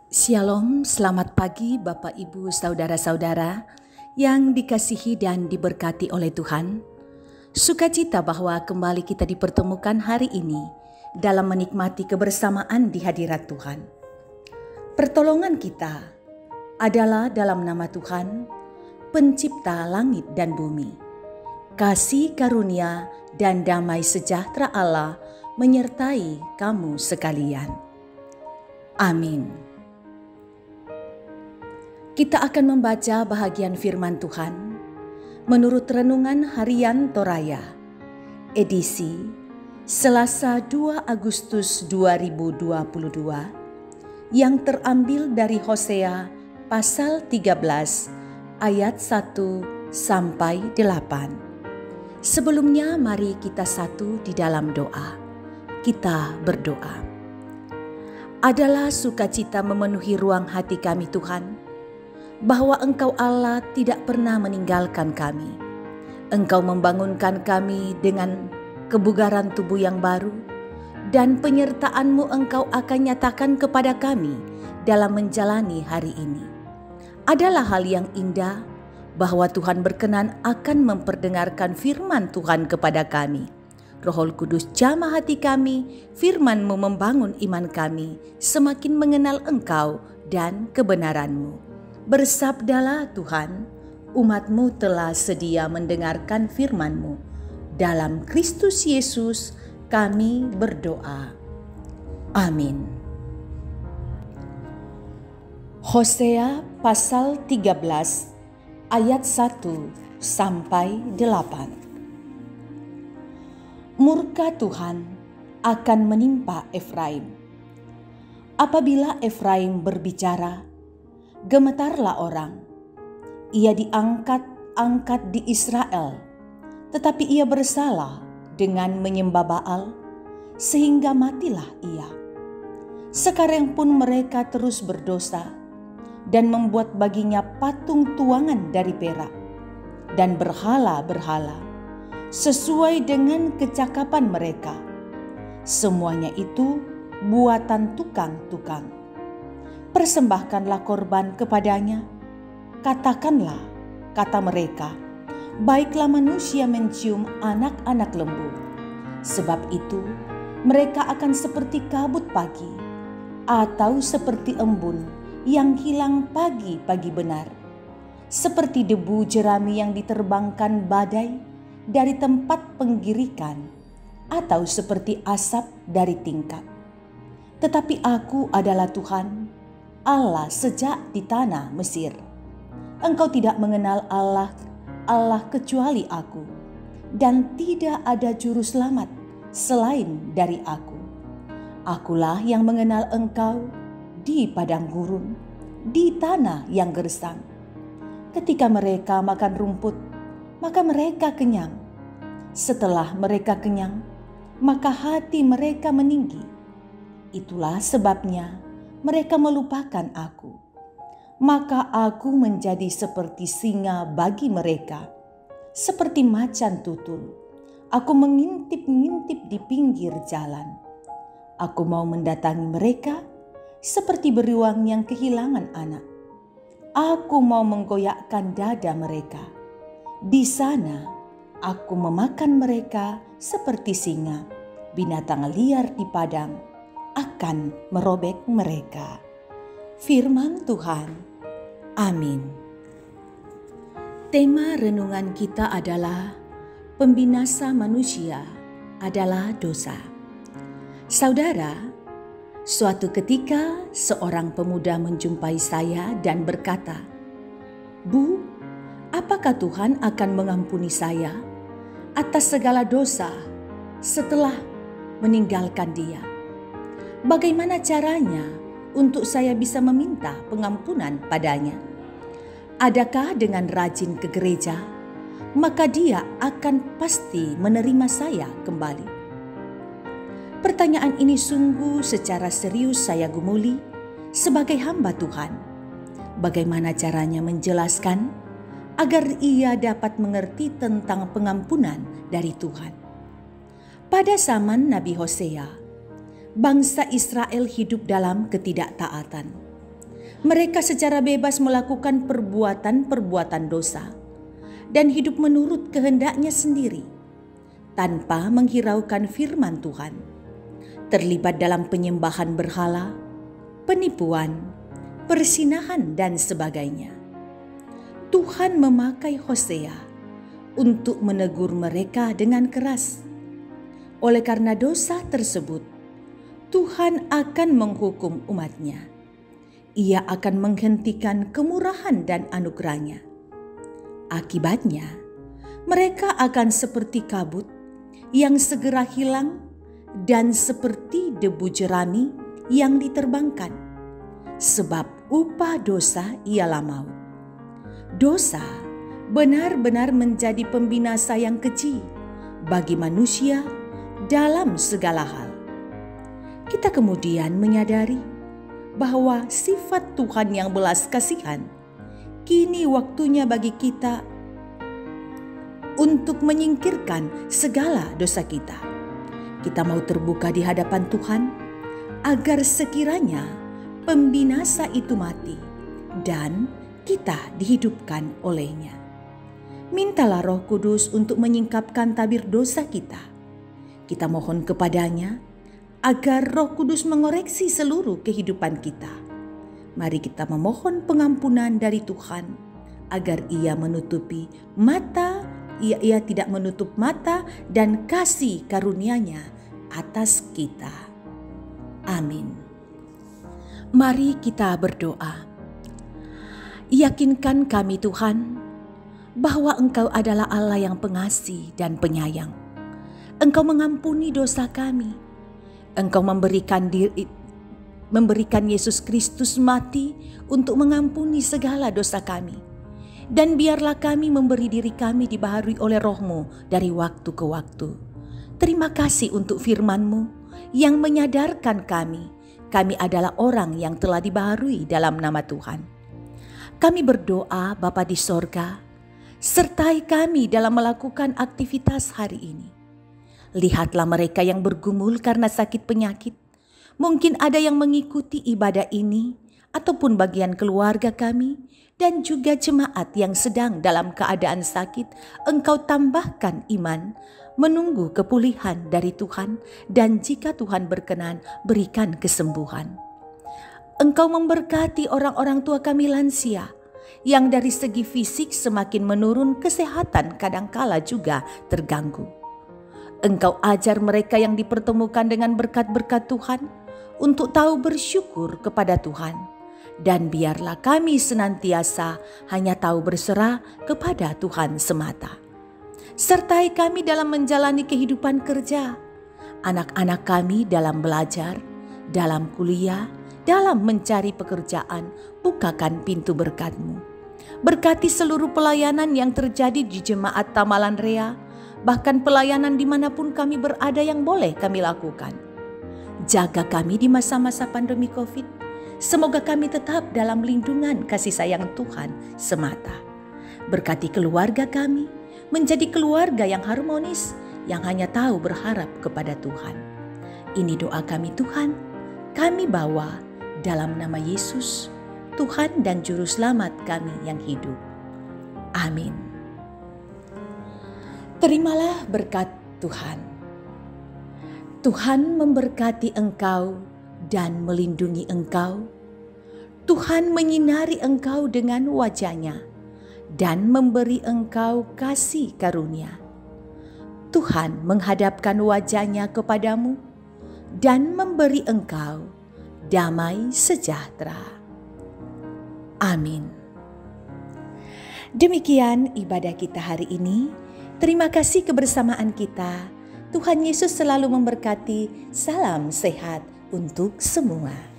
Shalom, selamat pagi Bapak Ibu Saudara-saudara yang dikasihi dan diberkati oleh Tuhan. Sukacita bahwa kembali kita dipertemukan hari ini dalam menikmati kebersamaan di hadirat Tuhan. Pertolongan kita adalah dalam nama Tuhan, pencipta langit dan bumi. Kasih karunia dan damai sejahtera Allah menyertai kamu sekalian. Amin. Kita akan membaca bahagian firman Tuhan menurut Renungan Harian Toraya, edisi Selasa 2 Agustus 2022 yang terambil dari Hosea pasal 13 ayat 1 sampai 8. Sebelumnya mari kita satu di dalam doa. Kita berdoa. Adalah sukacita memenuhi ruang hati kami Tuhan, bahwa Engkau Allah tidak pernah meninggalkan kami. Engkau membangunkan kami dengan kebugaran tubuh yang baru, dan penyertaan-Mu Engkau akan nyatakan kepada kami dalam menjalani hari ini. Adalah hal yang indah bahwa Tuhan berkenan akan memperdengarkan firman Tuhan kepada kami. Roh Kudus jamah hati kami, firman-Mu membangun iman kami, semakin mengenal Engkau dan kebenaran-Mu. Bersabdalah Tuhan, umat-Mu telah sedia mendengarkan firman-Mu. Dalam Kristus Yesus kami berdoa. Amin. Hosea pasal 13 ayat 1 sampai 8. Murka Tuhan akan menimpa Efraim. Apabila Efraim berbicara, gemetarlah orang. Ia diangkat-angkat di Israel, tetapi ia bersalah dengan menyembah Baal, sehingga matilah ia. Sekarang pun mereka terus berdosa dan membuat baginya patung tuangan dari perak dan berhala-berhala sesuai dengan kecakapan mereka. Semuanya itu buatan tukang-tukang. Persembahkanlah korban kepadanya. Katakanlah, kata mereka, baiklah manusia mencium anak-anak lembu. Sebab itu mereka akan seperti kabut pagi, atau seperti embun yang hilang pagi-pagi benar. Seperti debu jerami yang diterbangkan badai dari tempat penggirikan, atau seperti asap dari tingkap. Tetapi aku adalah Tuhan, Allah sejak di tanah Mesir. Engkau tidak mengenal Allah kecuali aku, dan tidak ada juru selamat selain dari aku. Akulah yang mengenal engkau di padang gurun, di tanah yang gersang. Ketika mereka makan rumput, maka mereka kenyang. Setelah mereka kenyang, maka hati mereka meninggi. Itulah sebabnya mereka melupakan aku. Maka aku menjadi seperti singa bagi mereka, seperti macan tutul. Aku mengintip-ngintip di pinggir jalan. Aku mau mendatangi mereka seperti beruang yang kehilangan anak. Aku mau menggoyakkan dada mereka. Di sana aku memakan mereka seperti singa. Binatang liar di padang akan merobek mereka. Firman Tuhan. Amin. Tema renungan kita adalah pembinasa manusia adalah dosa. Saudara, suatu ketika seorang pemuda menjumpai saya dan berkata, "Bu, apakah Tuhan akan mengampuni saya atas segala dosa setelah meninggalkan Dia? Bagaimana caranya untuk saya bisa meminta pengampunan padanya? Adakah dengan rajin ke gereja, maka Dia akan pasti menerima saya kembali?" Pertanyaan ini sungguh secara serius saya gumuli sebagai hamba Tuhan. Bagaimana caranya menjelaskan agar ia dapat mengerti tentang pengampunan dari Tuhan? Pada zaman Nabi Hosea, bangsa Israel hidup dalam ketidaktaatan. Mereka secara bebas melakukan perbuatan-perbuatan dosa dan hidup menurut kehendaknya sendiri, tanpa menghiraukan firman Tuhan, terlibat dalam penyembahan berhala, penipuan, persinahan, dan sebagainya. Tuhan memakai Hosea untuk menegur mereka dengan keras. Oleh karena dosa tersebut, Tuhan akan menghukum umatnya. Ia akan menghentikan kemurahan dan anugerahnya. Akibatnya, mereka akan seperti kabut yang segera hilang dan seperti debu jerami yang diterbangkan. Sebab upah dosa ialah maut. Dosa benar-benar menjadi pembinasa yang keji bagi manusia dalam segala hal. Kita kemudian menyadari bahwa sifat Tuhan yang belas kasihan, kini waktunya bagi kita untuk menyingkirkan segala dosa kita. Kita mau terbuka di hadapan Tuhan agar sekiranya pembinasa itu mati dan kita dihidupkan olehnya. Mintalah Roh Kudus untuk menyingkapkan tabir dosa kita. Kita mohon kepadanya agar Roh Kudus mengoreksi seluruh kehidupan kita. Mari kita memohon pengampunan dari Tuhan agar Ia menutupi mata, Ia tidak menutup mata dan kasih karunia-Nya atas kita. Amin. Mari kita berdoa. Yakinkan kami Tuhan bahwa Engkau adalah Allah yang pengasih dan penyayang. Engkau mengampuni dosa kami. Engkau memberikan Yesus Kristus mati untuk mengampuni segala dosa kami. Dan biarlah kami memberi diri kami dibaharui oleh Roh-Mu dari waktu ke waktu. Terima kasih untuk firman-Mu yang menyadarkan kami adalah orang yang telah dibaharui dalam nama Tuhan. Kami berdoa Bapa di sorga, sertai kami dalam melakukan aktivitas hari ini. Lihatlah mereka yang bergumul karena sakit penyakit. Mungkin ada yang mengikuti ibadah ini ataupun bagian keluarga kami dan juga jemaat yang sedang dalam keadaan sakit. Engkau tambahkan iman, menunggu kepulihan dari Tuhan, dan jika Tuhan berkenan berikan kesembuhan. Engkau memberkati orang-orang tua kami lansia yang dari segi fisik semakin menurun, kesehatan kadangkala juga terganggu. Engkau ajar mereka yang dipertemukan dengan berkat-berkat Tuhan untuk tahu bersyukur kepada Tuhan. Dan biarlah kami senantiasa hanya tahu berserah kepada Tuhan semata. Sertai kami dalam menjalani kehidupan kerja, anak-anak kami dalam belajar, dalam kuliah, dalam mencari pekerjaan. Bukakan pintu berkat-Mu. Berkati seluruh pelayanan yang terjadi di Jemaat Tamalan Rea, bahkan pelayanan dimanapun kami berada yang boleh kami lakukan. Jaga kami di masa-masa pandemi COVID. Semoga kami tetap dalam lindungan kasih sayang Tuhan semata. Berkati keluarga kami menjadi keluarga yang harmonis, yang hanya tahu berharap kepada Tuhan. Ini doa kami Tuhan, kami bawa dalam nama Yesus, Tuhan dan Juru Selamat kami yang hidup. Amin. Terimalah berkat Tuhan. Tuhan memberkati engkau dan melindungi engkau. Tuhan menyinari engkau dengan wajah-Nya dan memberi engkau kasih karunia. Tuhan menghadapkan wajah-Nya kepadamu dan memberi engkau damai sejahtera. Amin. Demikian ibadah kita hari ini. Terima kasih kebersamaan kita. Tuhan Yesus selalu memberkati. Salam sehat untuk semua.